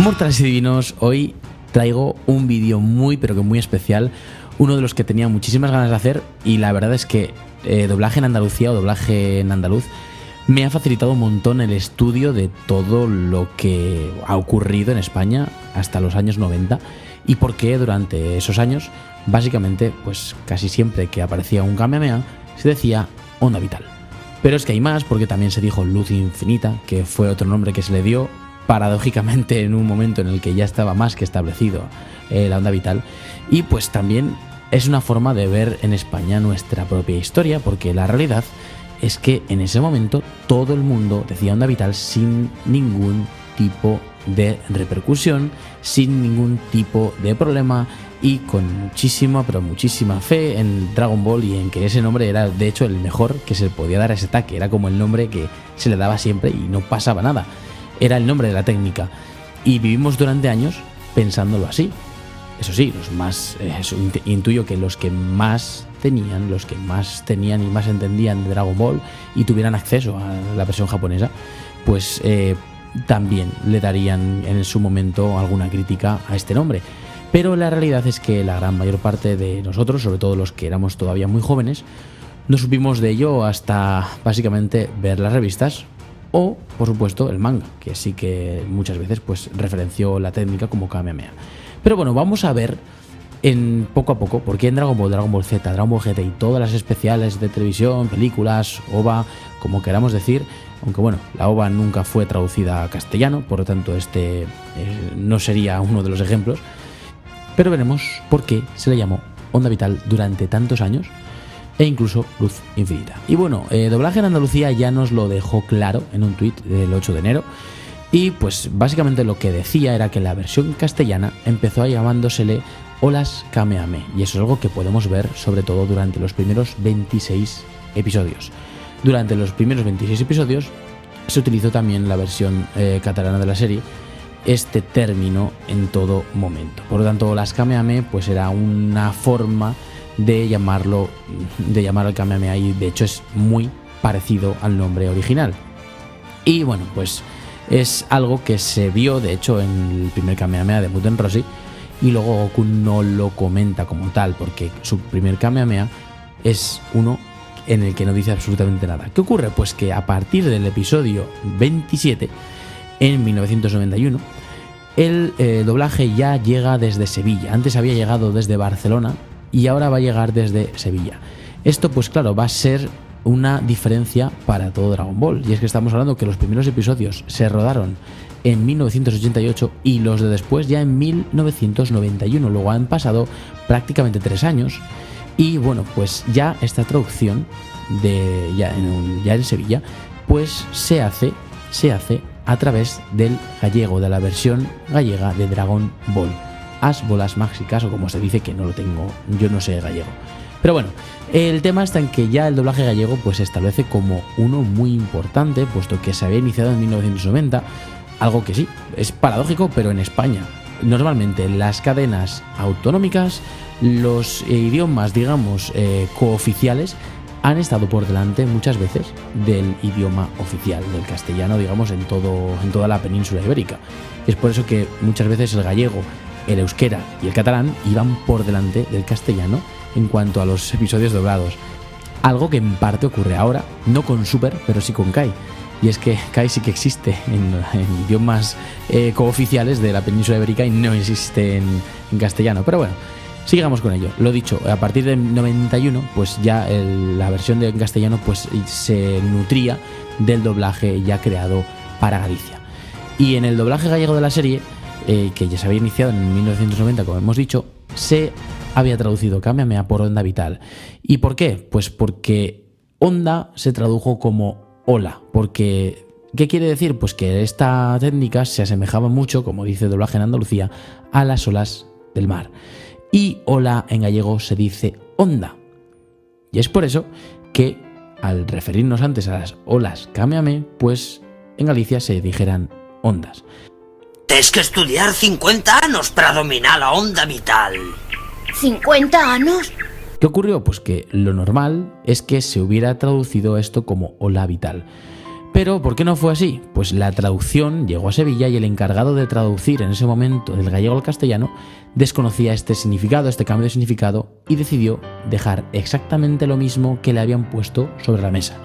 Mortales y divinos, hoy traigo un vídeo muy pero que muy especial, uno de los que tenía muchísimas ganas de hacer, y la verdad es que doblaje en Andalucía o doblaje en andaluz me ha facilitado un montón el estudio de todo lo que ha ocurrido en España hasta los años 90 y por qué durante esos años básicamente pues casi siempre que aparecía un Kamehameha se decía onda vital. Pero es que hay más, porque también se dijo luz infinita, que fue otro nombre que se le dio paradójicamente en un momento en el que ya estaba más que establecido la onda vital. Y pues también es una forma de ver en España nuestra propia historia, porque la realidad es que en ese momento todo el mundo decía onda vital sin ningún tipo de repercusión, sin ningún tipo de problema y con muchísima, pero muchísima fe en Dragon Ball y en que ese nombre era de hecho el mejor que se podía dar a ese ataque. Era como el nombre que se le daba siempre y no pasaba nada. Era el nombre de la técnica y vivimos durante años pensándolo así. Eso sí, los más intuyo que los que más tenían y más entendían de Dragon Ball y tuvieran acceso a la versión japonesa, pues también le darían en su momento alguna crítica a este nombre. Pero la realidad es que la gran mayor parte de nosotros, sobre todo los que éramos todavía muy jóvenes, no supimos de ello hasta básicamente ver las revistas o, por supuesto, el manga, que sí que muchas veces pues referenció la técnica como Kamehameha. Pero bueno, vamos a ver en poco a poco por qué en Dragon Ball Z, Dragon Ball GT y todas las especiales de televisión, películas, OVA, como queramos decir, aunque bueno, la OVA nunca fue traducida a castellano, por lo tanto este no sería uno de los ejemplos, pero veremos por qué se le llamó onda vital durante tantos años e incluso luz infinita. Y bueno, doblaje en Andalucía ya nos lo dejó claro en un tuit del 8 de enero y pues básicamente lo que decía era que la versión castellana empezó llamándosele Olas Kamehameha, y eso es algo que podemos ver sobre todo durante los primeros 26 episodios. Durante los primeros 26 episodios se utilizó también la versión catalana de la serie este término en todo momento. Por lo tanto, las Kamehameha pues era una forma de llamar al Kamehameha y de hecho es muy parecido al nombre original. Y bueno, pues es algo que se vio de hecho en el primer Kamehameha de Muten Roshi y luego Goku no lo comenta como tal porque su primer Kamehameha es uno en el que no dice absolutamente nada. ¿Qué ocurre? Pues que a partir del episodio 27 en 1991 el doblaje ya llega desde Sevilla. Antes había llegado desde Barcelona y ahora va a llegar desde Sevilla. Esto pues claro va a ser una diferencia para todo Dragon Ball, y es que estamos hablando que los primeros episodios se rodaron en 1988 y los de después ya en 1991. Luego han pasado prácticamente 3 años y bueno, pues ya esta traducción ya en Sevilla pues se hace a través del gallego, de la versión gallega de Dragon Ball. As bolas mágicas, o como se dice, que no lo tengo, yo no sé gallego. Pero bueno, el tema está en que ya el doblaje gallego pues se establece como uno muy importante, puesto que se había iniciado en 1990, algo que sí, es paradójico, pero en España normalmente las cadenas autonómicas, los idiomas digamos cooficiales, han estado por delante muchas veces del idioma oficial, del castellano, digamos, en toda la península ibérica. Es por eso que muchas veces el gallego, el euskera y el catalán iban por delante del castellano en cuanto a los episodios doblados. Algo que en parte ocurre ahora, no con Super, pero sí con Kai. Y es que Kai sí que existe en idiomas cooficiales de la península ibérica y no existe en castellano. Pero bueno, sigamos con ello. Lo dicho, a partir del 91, pues ya la versión en castellano pues se nutría del doblaje ya creado para Galicia. Y en el doblaje gallego de la serie, que ya se había iniciado en 1990, como hemos dicho, se había traducido Kamehameha por onda vital. ¿Y por qué? Pues porque onda se tradujo como ola, porque ¿qué quiere decir? Pues que esta técnica se asemejaba mucho, como dice doblaje en Andalucía, a las olas del mar. Y ola en gallego se dice onda. Y es por eso que al referirnos antes a las olas Kamehameha, pues en Galicia se dijeran ondas. Tienes que estudiar 50 años para dominar la onda vital. ¿50 años? ¿Qué ocurrió? Pues que lo normal es que se hubiera traducido esto como ola vital. Pero ¿por qué no fue así? Pues la traducción llegó a Sevilla y el encargado de traducir en ese momento del gallego al castellano desconocía este significado, este cambio de significado, y decidió dejar exactamente lo mismo que le habían puesto sobre la mesa.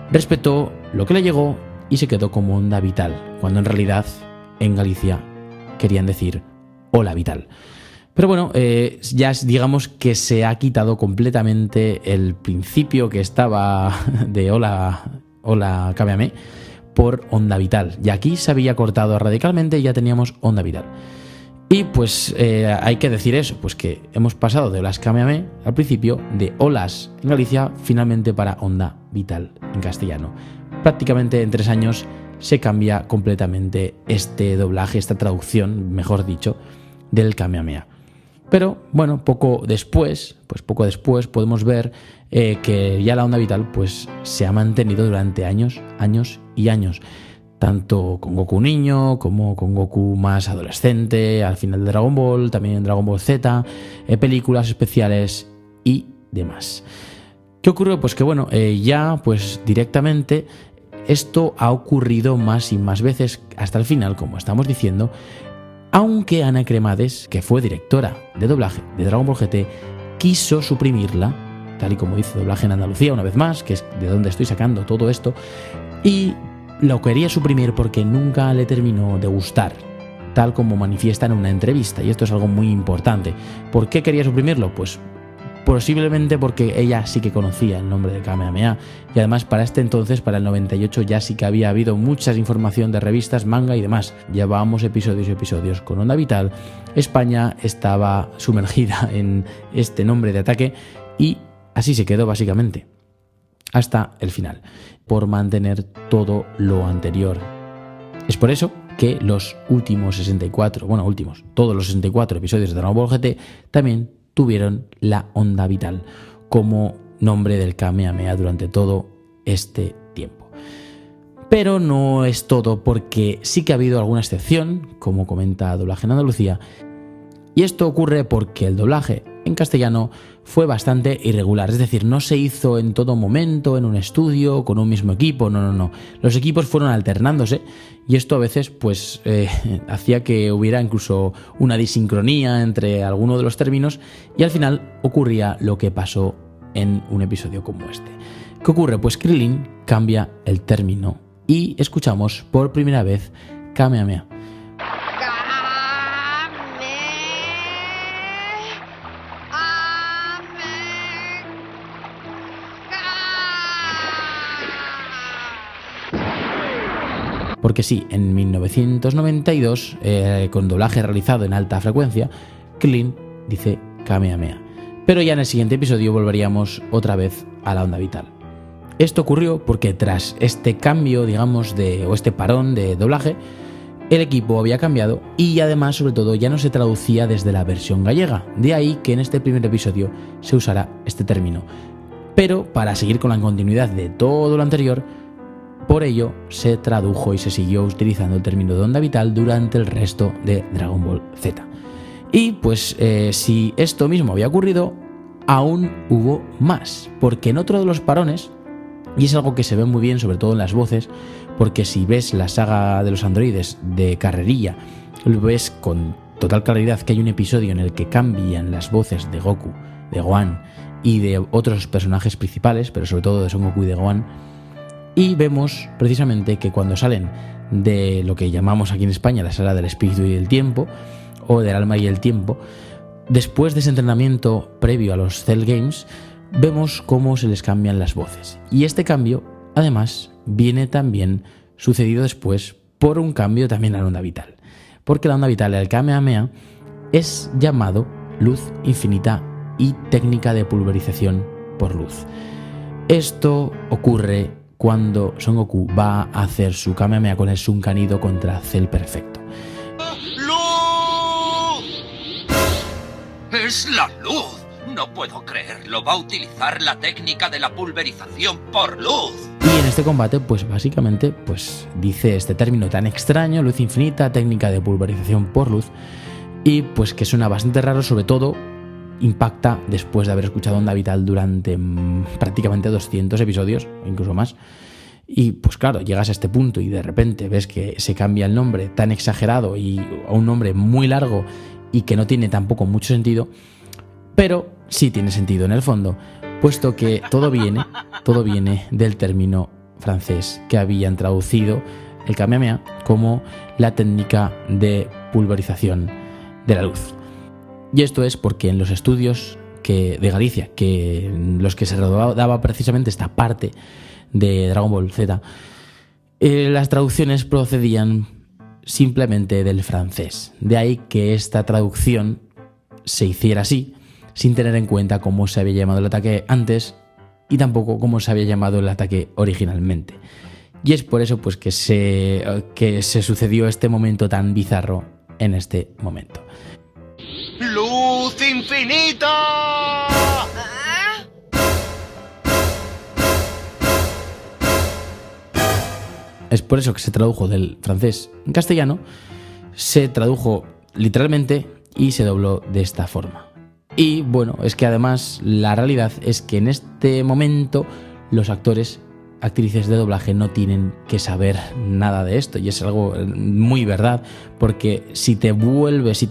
Respetó lo que le llegó y se quedó como onda vital, cuando en realidad en Galicia querían decir hola vital. Pero bueno, ya digamos que se ha quitado completamente el principio que estaba de hola Kamehameha por onda vital. Y aquí se había cortado radicalmente y ya teníamos onda vital. Y pues hay que decir eso, pues que hemos pasado de olas Kamehameha al principio, de olas en Galicia, finalmente para onda vital en castellano. Prácticamente en 3 años se cambia completamente este doblaje, esta traducción, mejor dicho, del Kamehameha. Pero bueno, poco después podemos ver que ya la onda vital pues se ha mantenido durante años y años. Tanto con Goku niño como con Goku más adolescente, al final de Dragon Ball, también en Dragon Ball Z, películas especiales y demás. ¿Qué ocurrió? Pues que bueno, ya pues directamente esto ha ocurrido más y más veces hasta el final, como estamos diciendo, aunque Ana Cremades, que fue directora de doblaje de Dragon Ball GT, quiso suprimirla, tal y como dice Doblaje en Andalucía una vez más, que es de donde estoy sacando todo esto, y lo quería suprimir porque nunca le terminó de gustar, tal como manifiesta en una entrevista, y esto es algo muy importante. ¿Por qué quería suprimirlo? Pues posiblemente porque ella sí que conocía el nombre de Kamehameha, y además para este entonces, para el 98, ya sí que había habido mucha información de revistas, manga y demás. Llevábamos episodios y episodios con onda vital. España estaba sumergida en este nombre de ataque y así se quedó básicamente hasta el final, por mantener todo lo anterior. Es por eso que los últimos 64, todos los 64 episodios de Dragon Ball GT también tuvieron la onda vital como nombre del Kamehameha durante todo este tiempo. Pero no es todo, porque sí que ha habido alguna excepción, como comenta Doblaje en Andalucía, y esto ocurre porque el doblaje en castellano fue bastante irregular, es decir, no se hizo en todo momento en un estudio con un mismo equipo, no. Los equipos fueron alternándose y esto a veces pues hacía que hubiera incluso una disincronía entre alguno de los términos y al final ocurría lo que pasó en un episodio como este. ¿Qué ocurre? Pues Krillin cambia el término y escuchamos por primera vez Kamehameha. Porque sí, en 1992, con doblaje realizado en alta frecuencia, Krillin dice Kamehameha. Pero ya en el siguiente episodio volveríamos otra vez a la onda vital. Esto ocurrió porque tras este cambio, digamos, o este parón de doblaje, el equipo había cambiado y además, sobre todo, ya no se traducía desde la versión gallega. De ahí que en este primer episodio se usara este término. Pero para seguir con la continuidad de todo lo anterior, por ello se tradujo y se siguió utilizando el término de onda vital durante el resto de Dragon Ball Z. Y pues si esto mismo había ocurrido, aún hubo más, porque en otro de los parones, y es algo que se ve muy bien sobre todo en las voces, porque si ves la saga de los androides de Carrerilla, lo ves con total claridad que hay un episodio en el que cambian las voces de Goku, de Gohan y de otros personajes principales, pero sobre todo de Son Goku y de Gohan. Y vemos precisamente que cuando salen de lo que llamamos aquí en España la sala del espíritu y el tiempo, o del alma y el tiempo, después de ese entrenamiento previo a los Cell Games, vemos cómo se les cambian las voces. Y este cambio, además, viene también sucedido después por un cambio también a la onda vital. Porque la onda vital, el Kamehameha, es llamado luz infinita y técnica de pulverización por luz. Esto ocurre cuando Son Goku va a hacer su Kamehameha con el Sunkanido contra Cell Perfecto. ¡Luz! ¡Es la luz! No puedo creerlo. Va a utilizar la técnica de la pulverización por luz. Y en este combate, pues básicamente, pues dice este término tan extraño, luz infinita, técnica de pulverización por luz, y pues que suena bastante raro, sobre todo impacta después de haber escuchado onda vital durante prácticamente 200 episodios, o incluso más. Y pues claro, llegas a este punto y de repente ves que se cambia el nombre tan exagerado y a un nombre muy largo y que no tiene tampoco mucho sentido, pero sí tiene sentido en el fondo, puesto que todo viene del término francés que habían traducido el Kamehameha como la técnica de pulverización de la luz. Y esto es porque en los estudios de Galicia, que en los que se daba precisamente esta parte de Dragon Ball Z, las traducciones procedían simplemente del francés. De ahí que esta traducción se hiciera así, sin tener en cuenta cómo se había llamado el ataque antes y tampoco cómo se había llamado el ataque originalmente. Y es por eso pues que se sucedió este momento tan bizarro en este momento. ¡Luz infinita! Es por eso que se tradujo del francés en castellano, se tradujo literalmente y se dobló de esta forma. Y bueno, es que además la realidad es que en este momento los actrices de doblaje no tienen que saber nada de esto, y es algo muy verdad, porque si te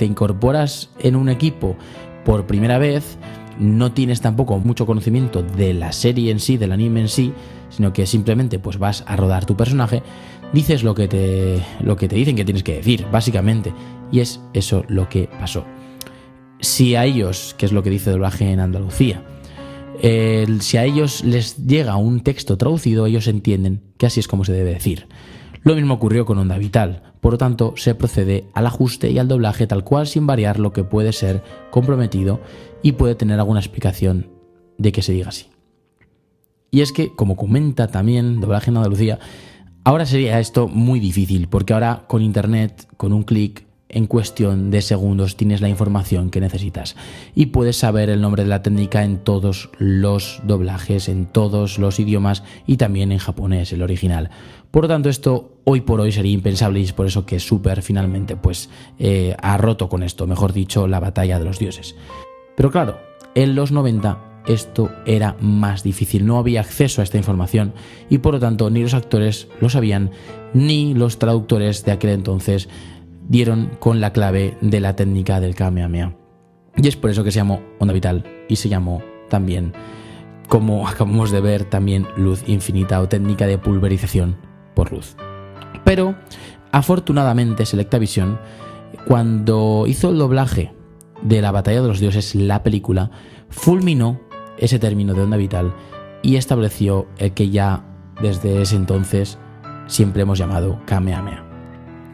incorporas en un equipo por primera vez, no tienes tampoco mucho conocimiento de la serie en sí, del anime en sí, sino que simplemente pues vas a rodar tu personaje, dices lo que te dicen que tienes que decir, básicamente, y es eso lo que pasó. Si a ellos, que es lo que dice Doblaje en Andalucía, si a ellos les llega un texto traducido, ellos entienden que así es como se debe decir. Lo mismo ocurrió con Onda Vital, por lo tanto se procede al ajuste y al doblaje tal cual, sin variar lo que puede ser comprometido y puede tener alguna explicación de que se diga así. Y es que, como comenta también Doblaje en Andalucía, ahora sería esto muy difícil, porque ahora con internet, con un clic, en cuestión de segundos tienes la información que necesitas y puedes saber el nombre de la técnica en todos los doblajes, en todos los idiomas y también en japonés, el original. Por lo tanto, esto hoy por hoy sería impensable, y es por eso que Super finalmente ha roto con esto, mejor dicho, la batalla de los dioses. Pero claro, en los 90 esto era más difícil, no había acceso a esta información y por lo tanto ni los actores lo sabían ni los traductores de aquel entonces dieron con la clave de la técnica del Kamehameha. Y es por eso que se llamó Onda Vital y se llamó también, como acabamos de ver, también luz infinita o técnica de pulverización por luz. Pero afortunadamente Selectavision, cuando hizo el doblaje de la Batalla de los Dioses, la película, fulminó ese término de Onda Vital y estableció el que ya desde ese entonces siempre hemos llamado Kamehameha.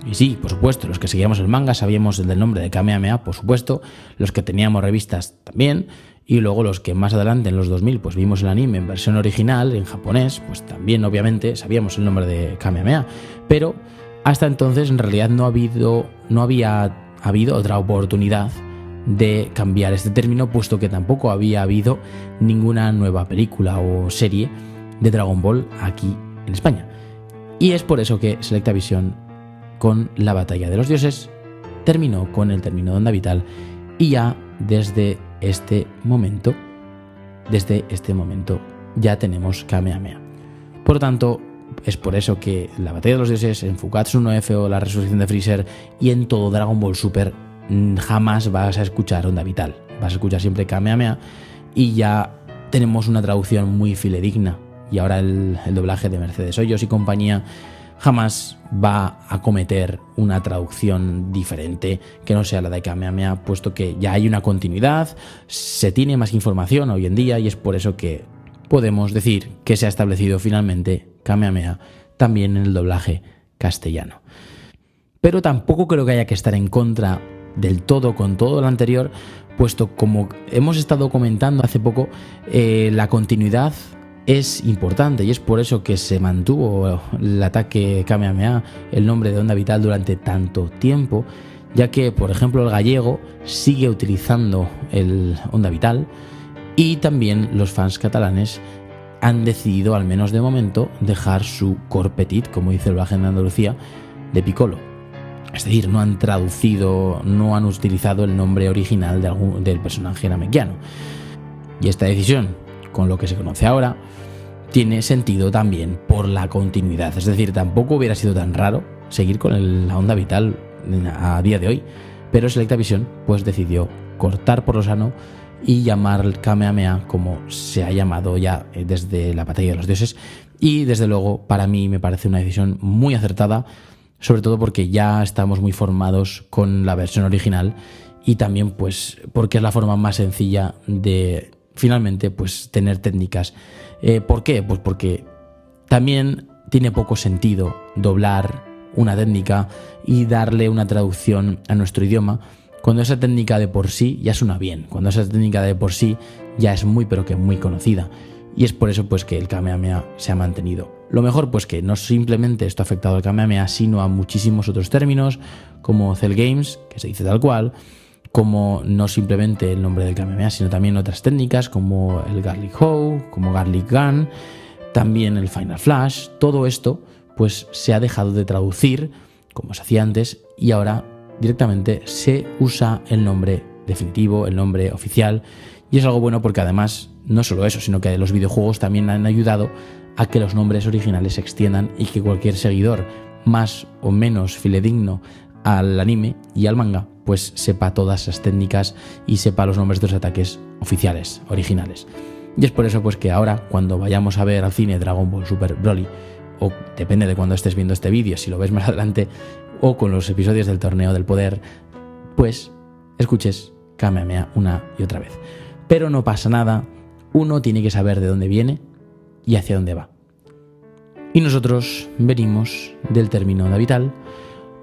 Y sí, por supuesto, los que seguíamos el manga sabíamos del nombre de Kamehameha, por supuesto, los que teníamos revistas también, y luego los que más adelante, en los 2000, pues vimos el anime en versión original, en japonés, pues también obviamente sabíamos el nombre de Kamehameha, pero hasta entonces en realidad no había habido otra oportunidad de cambiar este término, puesto que tampoco había habido ninguna nueva película o serie de Dragon Ball aquí en España. Y es por eso que Selectavision, con la Batalla de los Dioses, terminó con el término de Onda Vital, y ya desde este momento ya tenemos Kamehameha. Por lo tanto, es por eso que la Batalla de los Dioses, en Fukatsu no F o la Resurrección de Freezer y en todo Dragon Ball Super jamás vas a escuchar Onda Vital, vas a escuchar siempre Kamehameha, y ya tenemos una traducción muy fidedigna. Y ahora el doblaje de Mercedes Hoyos y compañía jamás va a cometer una traducción diferente que no sea la de Kamehameha, puesto que ya hay una continuidad, se tiene más información hoy en día, y es por eso que podemos decir que se ha establecido finalmente Kamehameha también en el doblaje castellano. Pero tampoco creo que haya que estar en contra del todo con todo lo anterior, puesto como hemos estado comentando hace poco, la continuidad es importante, y es por eso que se mantuvo el ataque Kamehameha, el nombre de Onda Vital, durante tanto tiempo, ya que, por ejemplo, el gallego sigue utilizando el Onda Vital, y también los fans catalanes han decidido, al menos de momento, dejar su cor petit, como dice el Doblaje en Andalucía, de Piccolo. Es decir, no han traducido, no han utilizado el nombre original del personaje namekiano. Y esta decisión, con lo que se conoce ahora, tiene sentido también por la continuidad. Es decir, tampoco hubiera sido tan raro seguir con la onda vital a día de hoy, pero Selectavision pues decidió cortar por lo sano y llamar Kamehameha como se ha llamado ya desde la batalla de los dioses, y desde luego para mí me parece una decisión muy acertada, sobre todo porque ya estamos muy formados con la versión original y también pues porque es la forma más sencilla de finalmente pues tener técnicas. ¿Por qué? Pues porque también tiene poco sentido doblar una técnica y darle una traducción a nuestro idioma cuando esa técnica de por sí ya suena bien, cuando esa técnica de por sí ya es muy pero que muy conocida. Y es por eso pues que el Kamehameha se ha mantenido. Lo mejor pues que no simplemente esto ha afectado al Kamehameha, sino a muchísimos otros términos, como Cell Games, que se dice tal cual, como no simplemente el nombre del Kamehameha, sino también otras técnicas como el Garlic Hoe, como Garlic Gun, también el Final Flash. Todo esto pues se ha dejado de traducir como se hacía antes y ahora directamente se usa el nombre definitivo, el nombre oficial, y es algo bueno porque además no solo eso, sino que los videojuegos también han ayudado a que los nombres originales se extiendan y que cualquier seguidor más o menos fidedigno al anime y al manga pues sepa todas esas técnicas y sepa los nombres de los ataques oficiales, originales. Y es por eso pues que ahora cuando vayamos a ver al cine Dragon Ball Super Broly, o depende de cuando estés viendo este vídeo, si lo ves más adelante, o con los episodios del Torneo del Poder, pues escuches Kamehameha una y otra vez. Pero no pasa nada, uno tiene que saber de dónde viene y hacia dónde va. Y nosotros venimos del término onda vital,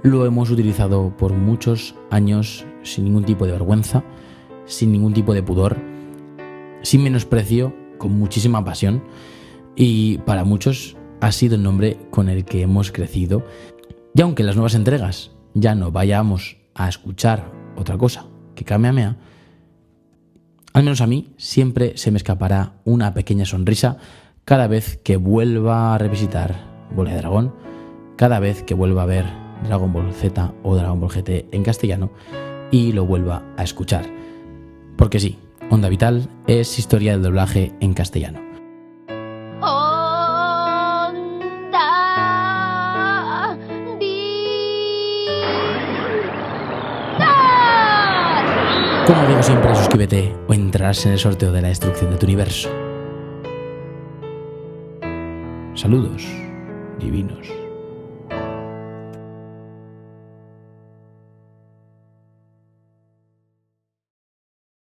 lo hemos utilizado por muchos años sin ningún tipo de vergüenza, sin ningún tipo de pudor, sin menosprecio, con muchísima pasión, y para muchos ha sido el nombre con el que hemos crecido. Y aunque en las nuevas entregas ya no vayamos a escuchar otra cosa que Kamehameha, al menos a mí siempre se me escapará una pequeña sonrisa cada vez que vuelva a revisitar Bola de Dragón, cada vez que vuelva a ver Dragon Ball Z o Dragon Ball GT en castellano y lo vuelva a escuchar. Porque sí, Onda Vital es historia del doblaje en castellano. Como digo siempre, suscríbete o entrarás en el sorteo de la destrucción de tu universo. Saludos, divinos.